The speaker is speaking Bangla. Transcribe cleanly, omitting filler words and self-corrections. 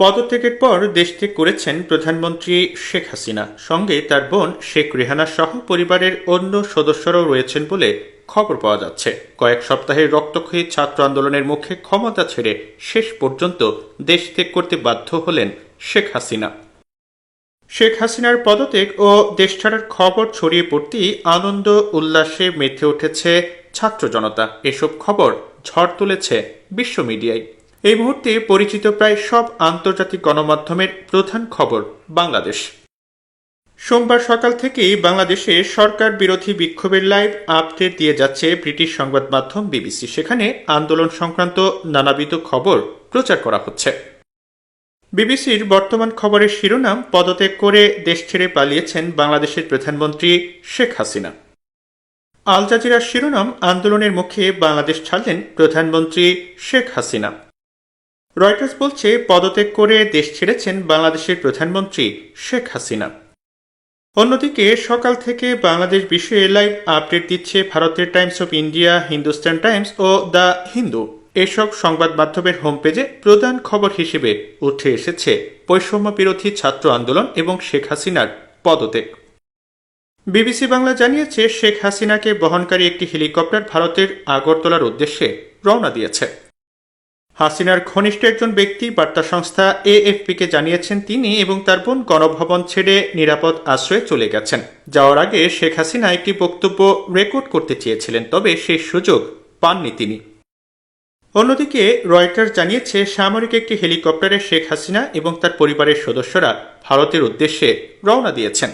পদত্যাগের পর দেশ ত্যাগ করেছেন প্রধানমন্ত্রী শেখ হাসিনা। সঙ্গে তার বোন শেখ রেহানা সহ পরিবারের অন্য সদস্যরাও রয়েছেন বলে খবর পাওয়া যাচ্ছে। কয়েক সপ্তাহের রক্তক্ষয়ী ছাত্র আন্দোলনের মুখে ক্ষমতা ছেড়ে শেষ পর্যন্ত দেশ ত্যাগ করতে বাধ্য হলেন শেখ হাসিনা। শেখ হাসিনার পদত্যাগ ও দেশ ছাড়ার খবর ছড়িয়ে পড়তেই আনন্দ উল্লাসে মেতে উঠেছে ছাত্র জনতা। এসব খবর ঝড় তুলেছে বিশ্ব মিডিয়ায়। এই মুহূর্তে পরিচিত প্রায় সব আন্তর্জাতিক গণমাধ্যমের প্রধান খবর বাংলাদেশ। সোমবার সকাল থেকেই বাংলাদেশে সরকার বিরোধী বিক্ষোভের লাইভ আপডেট দিয়ে যাচ্ছে ব্রিটিশ সংবাদ মাধ্যম বিবিসি। সেখানে আন্দোলন সংক্রান্ত নানাবিধ খবর প্রচার করা হচ্ছে। বিবিসির বর্তমান খবরের শিরোনাম, পদত্যাগ করে দেশ ছেড়ে পালিয়েছেন বাংলাদেশের প্রধানমন্ত্রী শেখ হাসিনা। আল জাজিরার শিরোনাম, আন্দোলনের মুখে বাংলাদেশ ছাড়লেন প্রধানমন্ত্রী শেখ হাসিনা। রয়টার্স বলছে, পদত্যাগ করে দেশ ছেড়েছেন বাংলাদেশের প্রধানমন্ত্রী শেখ হাসিনা। অন্যদিকে সকাল থেকে বাংলাদেশ বিষয়ে লাইভ আপডেট দিচ্ছে ভারতের Times of India, Hindustan Times ও দ্য হিন্দু। এসব সংবাদ মাধ্যমের হোম পেজে প্রধান খবর হিসেবে উঠে এসেছে বৈষম্য বিরোধী ছাত্র আন্দোলন এবং শেখ হাসিনার পদত্যাগ। বিবিসি বাংলা জানিয়েছে, শেখ হাসিনাকে বহনকারী একটি হেলিকপ্টার ভারতের আগরতলার উদ্দেশ্যে রওনা দিয়েছে। হাসিনার ঘনিষ্ঠ একজন ব্যক্তি বার্তা সংস্থা এএফপিকে জানিয়েছেন, তিনি এবং তার বোন গণভবন ছেড়ে নিরাপদ আশ্রয়ে চলে গেছেন। যাওয়ার আগে শেখ হাসিনা একটি বক্তব্য রেকর্ড করতে চেয়েছিলেন, তবে সেই সুযোগ পাননি তিনি। অন্যদিকে রয়টার্স জানিয়েছে, সামরিক একটি হেলিকপ্টারে শেখ হাসিনা এবং তার পরিবারের সদস্যরা ভারতের উদ্দেশ্যে রওনা দিয়েছেন।